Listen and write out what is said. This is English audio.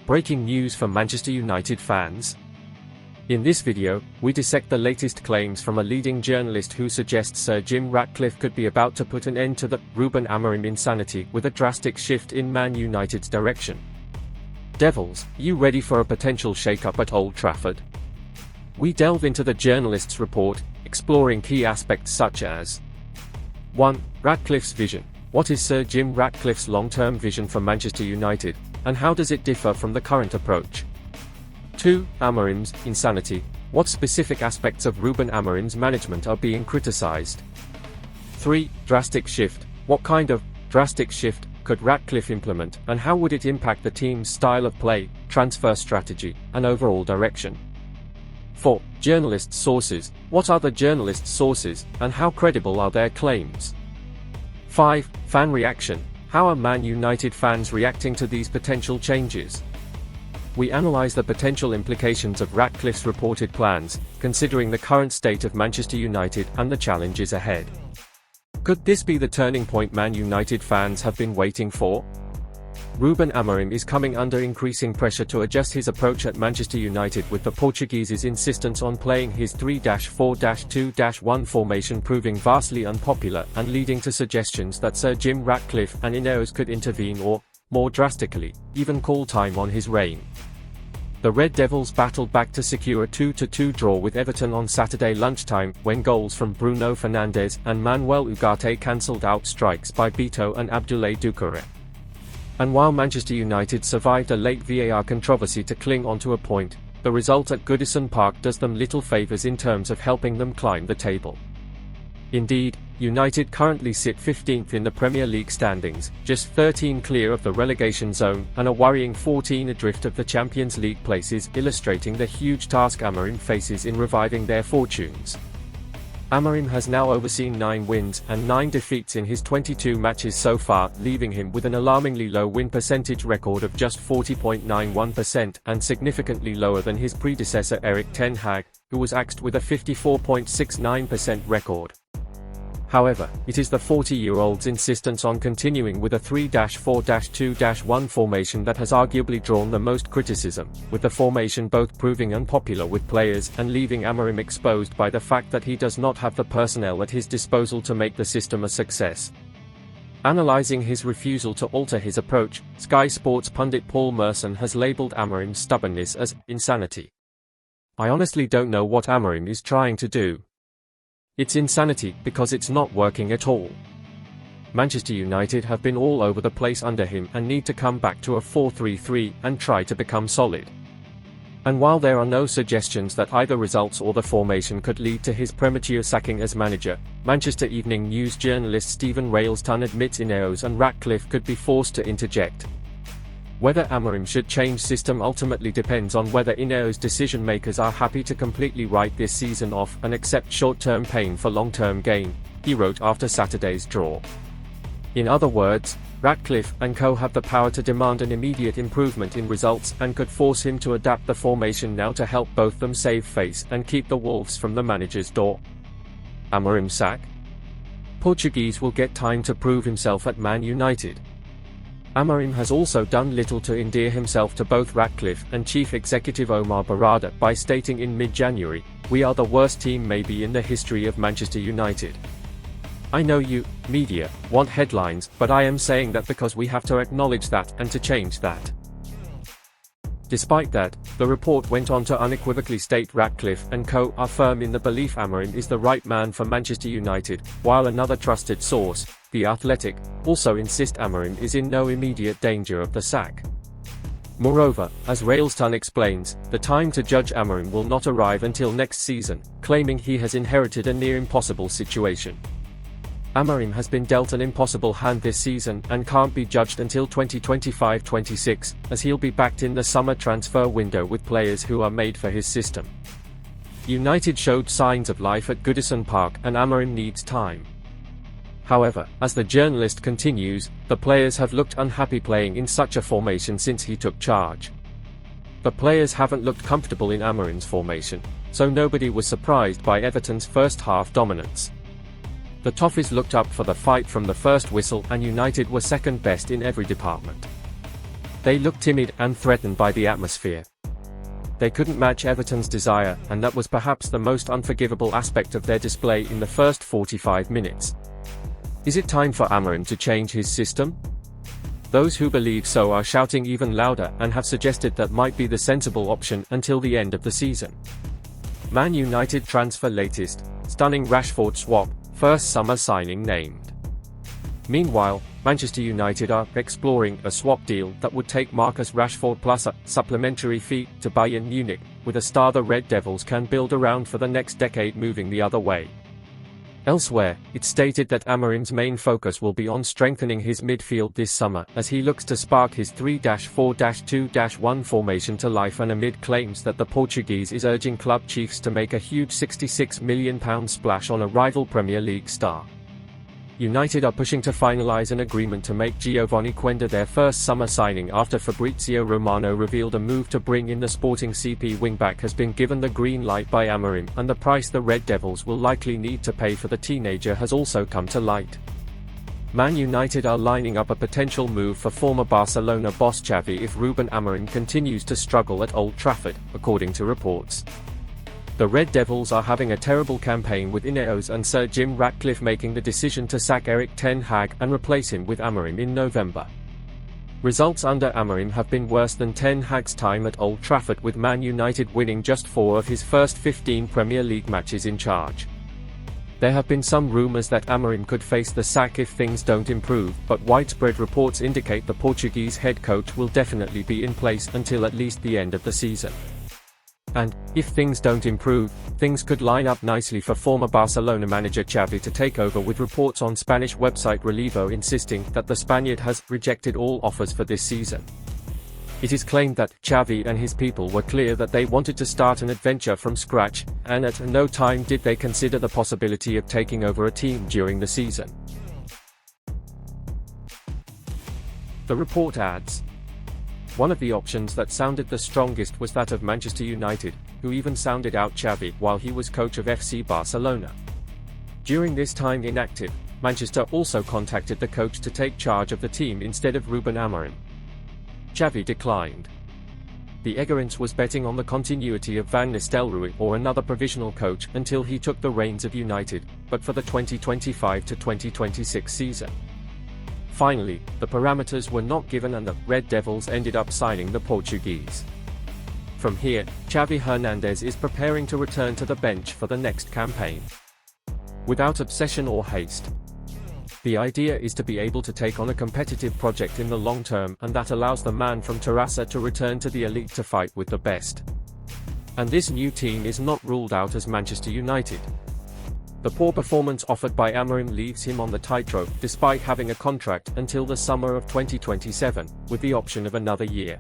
Breaking news for Manchester United fans. In this video, we dissect the latest claims from a leading journalist who suggests Sir Jim Ratcliffe could be about to put an end to the Ruben Amorim insanity with a drastic shift in Man United's direction. Devils, you ready for a potential shake-up at Old Trafford? We delve into the journalist's report, exploring key aspects such as 1. Ratcliffe's vision. What is Sir Jim Ratcliffe's long-term vision for Manchester United, and how does it differ from the current approach? 2. Amorim's insanity. What specific aspects of Ruben Amorim's management are being criticized? 3. Drastic shift. What kind of drastic shift could Ratcliffe implement, and how would it impact the team's style of play, transfer strategy, and overall direction? 4. Journalist sources. What are the journalist sources, and how credible are their claims? 5. Fan reaction. How are Man United fans reacting to these potential changes? We analyze the potential implications of Ratcliffe's reported plans, considering the current state of Manchester United and the challenges ahead. Could this be the turning point Man United fans have been waiting for? Ruben Amorim is coming under increasing pressure to adjust his approach at Manchester United, with the Portuguese's insistence on playing his 3-4-2-1 formation proving vastly unpopular and leading to suggestions that Sir Jim Ratcliffe and Ineos could intervene or, more drastically, even call time on his reign. The Red Devils battled back to secure a 2-2 draw with Everton on Saturday lunchtime, when goals from Bruno Fernandes and Manuel Ugarte cancelled out strikes by Beto and Abdoulaye Doucouré. And while Manchester United survived a late VAR controversy to cling onto a point, the result at Goodison Park does them little favours in terms of helping them climb the table. Indeed, United currently sit 15th in the Premier League standings, just 13 clear of the relegation zone, and a worrying 14 adrift of the Champions League places, illustrating the huge task Amorim faces in reviving their fortunes. Amorim has now overseen 9 wins and 9 defeats in his 22 matches so far, leaving him with an alarmingly low win percentage record of just 40.91% and significantly lower than his predecessor Erik ten Hag, who was axed with a 54.69% record. However, it is the 40-year-old's insistence on continuing with a 3-4-2-1 formation that has arguably drawn the most criticism, with the formation both proving unpopular with players and leaving Amorim exposed by the fact that he does not have the personnel at his disposal to make the system a success. Analyzing his refusal to alter his approach, Sky Sports pundit Paul Merson has labelled Amorim's stubbornness as insanity. I honestly don't know what Amorim is trying to do. It's insanity because it's not working at all. Manchester United have been all over the place under him and need to come back to a 4-3-3 and try to become solid. And while there are no suggestions that either results or the formation could lead to his premature sacking as manager, Manchester Evening News journalist Stephen Railston admits Ineos and Ratcliffe could be forced to interject. Whether Amorim should change system ultimately depends on whether Ineos decision-makers are happy to completely write this season off and accept short-term pain for long-term gain, he wrote after Saturday's draw. In other words, Ratcliffe and co have the power to demand an immediate improvement in results and could force him to adapt the formation now to help both them save face and keep the Wolves from the manager's door. Amorim sack? Portuguese will get time to prove himself at Man United. Amorim has also done little to endear himself to both Ratcliffe and Chief Executive Omar Barada by stating in mid-January, "We are the worst team maybe in the history of Manchester United. I know you, media, want headlines, but I am saying that because we have to acknowledge that and to change that." Despite that, the report went on to unequivocally state Ratcliffe and co are firm in the belief Amorim is the right man for Manchester United, while another trusted source, The Athletic, also insist Amorim is in no immediate danger of the sack. Moreover, as Railston explains, the time to judge Amorim will not arrive until next season, claiming he has inherited a near-impossible situation. Amorim has been dealt an impossible hand this season and can't be judged until 2025-26, as he'll be backed in the summer transfer window with players who are made for his system. United showed signs of life at Goodison Park and Amorim needs time. However, as the journalist continues, the players have looked unhappy playing in such a formation since he took charge. The players haven't looked comfortable in Amorim's formation, so nobody was surprised by Everton's first-half dominance. The Toffees looked up for the fight from the first whistle and United were second best in every department. They looked timid and threatened by the atmosphere. They couldn't match Everton's desire, and that was perhaps the most unforgivable aspect of their display in the first 45 minutes. Is it time for Amorim to change his system? Those who believe so are shouting even louder and have suggested that might be the sensible option until the end of the season. Man United transfer latest, stunning Rashford swap, first summer signing named. Meanwhile, Manchester United are exploring a swap deal that would take Marcus Rashford plus a supplementary fee to Bayern Munich, with a star the Red Devils can build around for the next decade moving the other way. Elsewhere, it's stated that Amorim's main focus will be on strengthening his midfield this summer as he looks to spark his 3-4-2-1 formation to life, and amid claims that the Portuguese is urging club chiefs to make a huge £66 million splash on a rival Premier League star. United are pushing to finalize an agreement to make Giovanni Quenda their first summer signing after Fabrizio Romano revealed a move to bring in the Sporting CP wingback has been given the green light by Amorim, and the price the Red Devils will likely need to pay for the teenager has also come to light. Man United are lining up a potential move for former Barcelona boss Xavi if Ruben Amorim continues to struggle at Old Trafford, according to reports. The Red Devils are having a terrible campaign, with Ineos and Sir Jim Ratcliffe making the decision to sack Erik ten Hag and replace him with Amorim in November. Results under Amorim have been worse than ten Hag's time at Old Trafford, with Man United winning just 4 of his first 15 Premier League matches in charge. There have been some rumours that Amorim could face the sack if things don't improve, but widespread reports indicate the Portuguese head coach will definitely be in place until at least the end of the season. And, if things don't improve, things could line up nicely for former Barcelona manager Xavi to take over, with reports on Spanish website Relevo insisting that the Spaniard has rejected all offers for this season. It is claimed that Xavi and his people were clear that they wanted to start an adventure from scratch, and at no time did they consider the possibility of taking over a team during the season. The report adds, one of the options that sounded the strongest was that of Manchester United, who even sounded out Xavi while he was coach of FC Barcelona. During this time inactive, Manchester also contacted the coach to take charge of the team instead of Ruben Amorim. Xavi declined. The Egerins was betting on the continuity of Van Nistelrooy or another provisional coach until he took the reins of United, but for the 2025 to 2026 season. Finally, the parameters were not given and the Red Devils ended up signing the Portuguese. From here, Xavi Hernandez is preparing to return to the bench for the next campaign. Without obsession or haste. The idea is to be able to take on a competitive project in the long term, and that allows the man from Terrassa to return to the elite to fight with the best. And this new team is not ruled out as Manchester United. The poor performance offered by Amorim leaves him on the tightrope despite having a contract until the summer of 2027, with the option of another year.